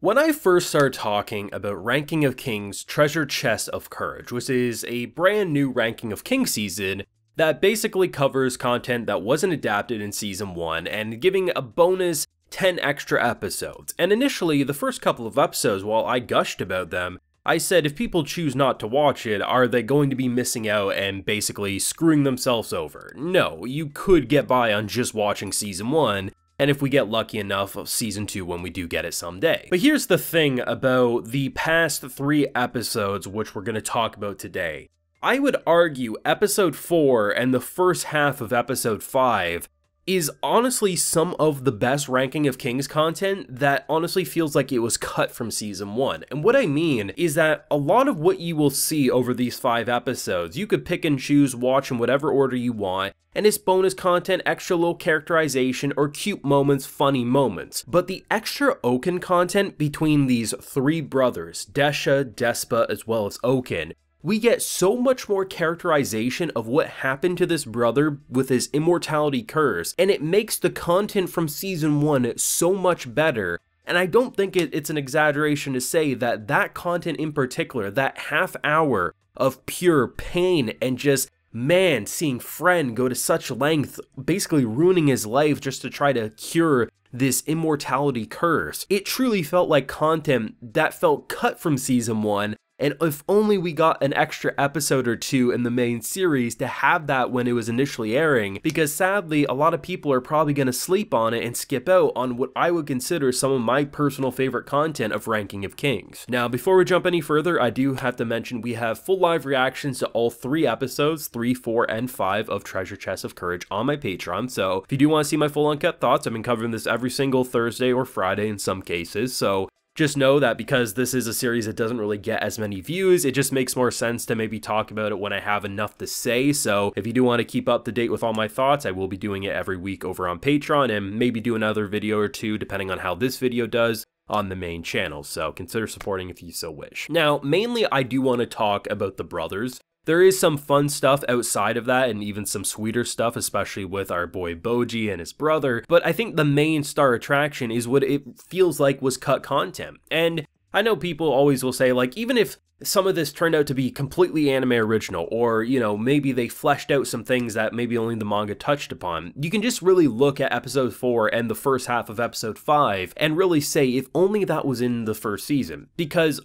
When I first started talking about Ranking of Kings Treasure Chest of Courage, which is a brand new Ranking of Kings season that basically covers content that wasn't adapted in Season 1 and giving a bonus 10 extra episodes. And initially, the first couple of episodes, while I gushed about them, I said if people choose not to watch it, are they going to be missing out and basically screwing themselves over? No, you could get by on just watching Season 1, and if we get lucky enough of Season 2 when we do get it someday. But here's the thing about the past 3 episodes which we're going to talk about today. I would argue Episode 4 and the first half of Episode 5 is honestly some of the best Ranking of Kings content that honestly feels like it was cut from Season 1. And what I mean is that a lot of what you will see over these 5 episodes, you could pick and choose, watch in whatever order you want, and it's bonus content, extra little characterization, or cute moments, funny moments. But the extra Ouken content between these 3 brothers, Desha, Despa, as well as Ouken, we get so much more characterization of what happened to this brother with his immortality curse, and it makes the content from Season 1 so much better. And I don't think it's an exaggeration to say that that content in particular, that half hour of pure pain and just, man, seeing Friend go to such length, basically ruining his life just to try to cure this immortality curse, it truly felt like content that felt cut from Season 1. And if only we got an extra episode or 2 in the main series to have that when it was initially airing, because sadly, a lot of people are probably going to sleep on it and skip out on what I would consider some of my personal favorite content of Ranking of Kings. Now, before we jump any further, I do have to mention we have full live reactions to all 3 episodes, 3, 4, and 5 of Treasure Chest of Courage on my Patreon, so if you do want to see my full uncut thoughts, I've been covering this every single Thursday or Friday in some cases, so just know that because this is a series that doesn't really get as many views, it just makes more sense to maybe talk about it when I have enough to say. So if you do want to keep up to date with all my thoughts, I will be doing it every week over on Patreon and maybe do another video or 2 depending on how this video does on the main channel. So consider supporting if you so wish. Now, mainly I do want to talk about the brothers. There is some fun stuff outside of that and even some sweeter stuff, especially with our boy Boji and his brother, but I think the main star attraction is what it feels like was cut content. And I know people always will say, like, even if some of this turned out to be completely anime original, or, you know, maybe they fleshed out some things that maybe only the manga touched upon, you can just really look at Episode 4 and the first half of Episode 5 and really say if only that was in the first season. Because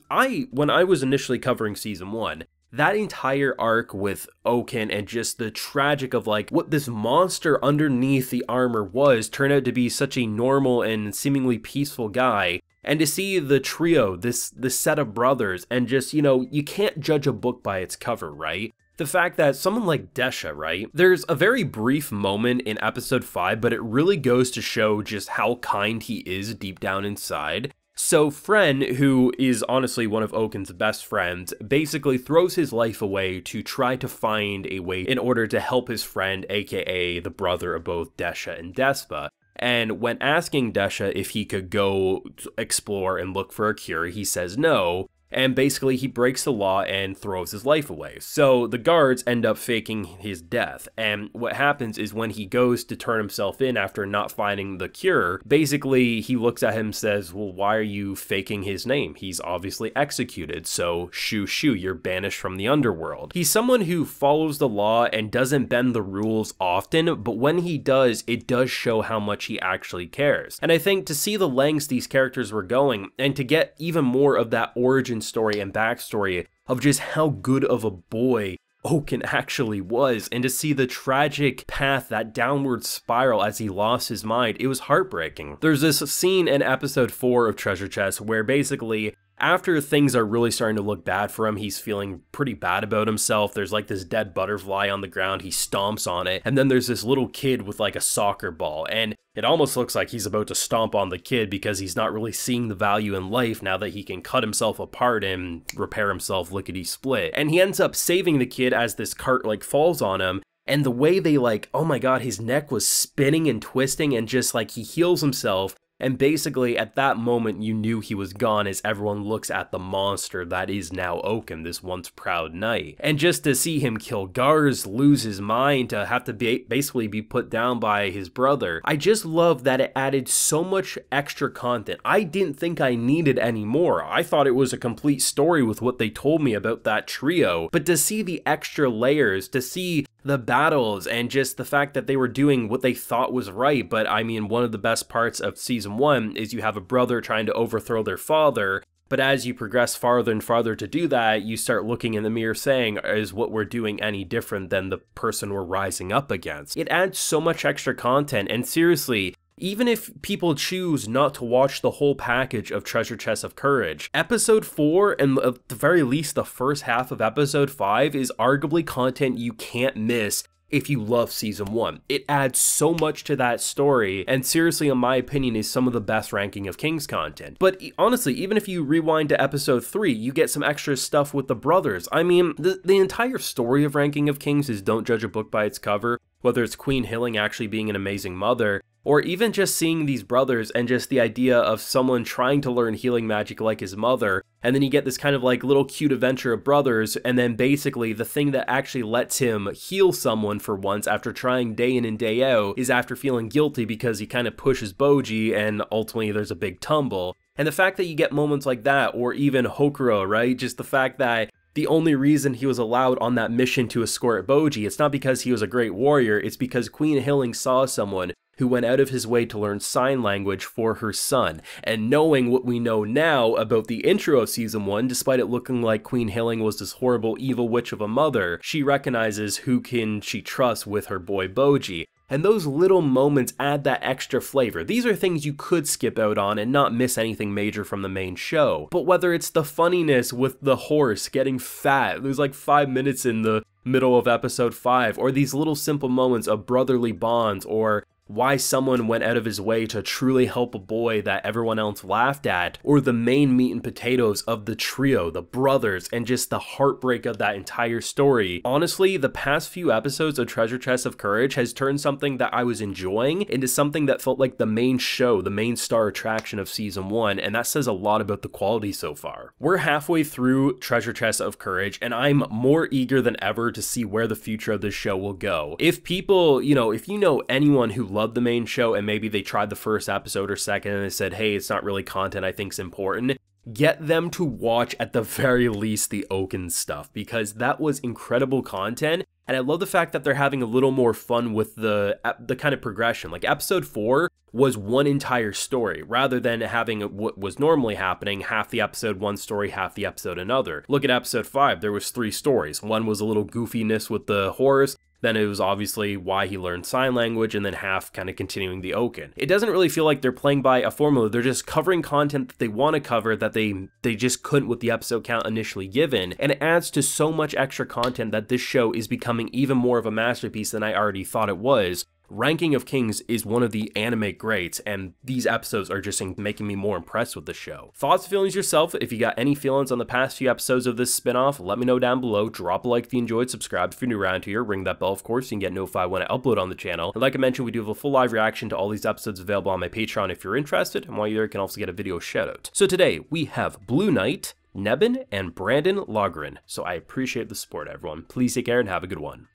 when I was initially covering Season 1, that entire arc with Ouken and just the tragic of like what this monster underneath the armor was turned out to be such a normal and seemingly peaceful guy. And to see the trio, this set of brothers, and just, you know, you can't judge a book by its cover, right? The fact that someone like Desha, right? There's a very brief moment in Episode 5, but it really goes to show just how kind he is deep down inside. So Friend, who is honestly one of Ouken's best friends, basically throws his life away to try to find a way in order to help his friend, aka the brother of both Desha and Despa. And when asking Desha if he could go explore and look for a cure, he says no. And basically he breaks the law and throws his life away. So the guards end up faking his death. And what happens is when he goes to turn himself in after not finding the cure, basically he looks at him and says, well, why are you faking his name? He's obviously executed. So shoo, you're banished from the underworld. He's someone who follows the law and doesn't bend the rules often, but when he does, it does show how much he actually cares. And I think to see the lengths these characters were going and to get even more of that origin story and backstory of just how good of a boy Ouken actually was, and to see the tragic path, that downward spiral as he lost his mind, it was heartbreaking. There's this scene in Episode 4 of Treasure Chest where basically after things are really starting to look bad for him, he's feeling pretty bad about himself. There's like this dead butterfly on the ground, he stomps on it, and then there's this little kid with like a soccer ball, and it almost looks like he's about to stomp on the kid because he's not really seeing the value in life now that he can cut himself apart and repair himself lickety-split. And he ends up saving the kid as this cart like falls on him, and the way they like, oh my god, his neck was spinning and twisting, and just like he heals himself And basically, at that moment, you knew he was gone as everyone looks at the monster that is now Ouken, this once proud knight. And just to see him kill guards, lose his mind, to have to basically be put down by his brother, I just love that it added so much extra content. I didn't think I needed any more. I thought it was a complete story with what they told me about that trio. But to see the extra layers, to see the battles, and just the fact that they were doing what they thought was right. But I mean, one of the best parts of season 1 is you have a brother trying to overthrow their father, but as you progress farther and farther to do that, you start looking in the mirror saying, is what we're doing any different than the person we're rising up against? It adds so much extra content, and seriously, even if people choose not to watch the whole package of Treasure Chest of Courage, episode 4 and at the very least the first half of episode 5 is arguably content you can't miss if you love season 1. It adds so much to that story, and seriously, in my opinion, is some of the best Ranking of Kings content. But honestly, even if you rewind to episode 3, you get some extra stuff with the brothers. I mean, the entire story of Ranking of Kings is don't judge a book by its cover, whether it's Queen Hilling actually being an amazing mother, or even just seeing these brothers and just the idea of someone trying to learn healing magic like his mother, and then you get this kind of like little cute adventure of brothers, and then basically the thing that actually lets him heal someone for once after trying day in and day out is after feeling guilty because he kind of pushes Boji and ultimately there's a big tumble. And the fact that you get moments like that, or even Hokuro, right? Just the fact that the only reason he was allowed on that mission to escort Boji, it's not because he was a great warrior, it's because Queen Hilling saw someone who went out of his way to learn sign language for her son. And knowing what we know now about the intro of season 1, despite it looking like Queen Hilling was this horrible evil witch of a mother, she recognizes who can she trust with her boy Boji. And those little moments add that extra flavor. These are things you could skip out on and not miss anything major from the main show. But whether it's the funniness with the horse getting fat, there's like 5 minutes in the middle of episode 5, or these little simple moments of brotherly bonds, or why someone went out of his way to truly help a boy that everyone else laughed at, or the main meat and potatoes of the trio, the brothers, and just the heartbreak of that entire story. Honestly, the past few episodes of Treasure Chest of Courage has turned something that I was enjoying into something that felt like the main show, the main star attraction of season 1, and that says a lot about the quality so far. We're halfway through Treasure Chest of Courage, and I'm more eager than ever to see where the future of this show will go. If people, if you know anyone who loved the main show and maybe they tried the first episode or second and they said, hey, it's not really content I think's important, get them to watch at the very least the Ouken stuff, because that was incredible content. And I love the fact that they're having a little more fun with the kind of progression. Like episode 4 was one entire story rather than having what was normally happening, half the episode one story, half the episode another. Look at episode 5, there was 3 stories. One was a little goofiness with the horse, then it was obviously why he learned sign language, and then half kind of continuing the Ouken. It doesn't really feel like they're playing by a formula, they're just covering content that they want to cover that they just couldn't with the episode count initially given, and it adds to so much extra content that this show is becoming even more of a masterpiece than I already thought it was. Ranking of Kings is one of the anime greats, and these episodes are just making me more impressed with the show. Thoughts and feelings yourself. If you got any feelings on the past few episodes of this spin-off, let me know down below. Drop a like if you enjoyed, subscribe if you're new around here, ring that bell of course so you can get notified when I upload on the channel. And like I mentioned, we do have a full live reaction to all these episodes available on my Patreon if you're interested, and while you're there you can also get a video shout out. So today we have Blue Knight, Nebin, and Brandon Logren. So I appreciate the support, everyone. Please take care and have a good one.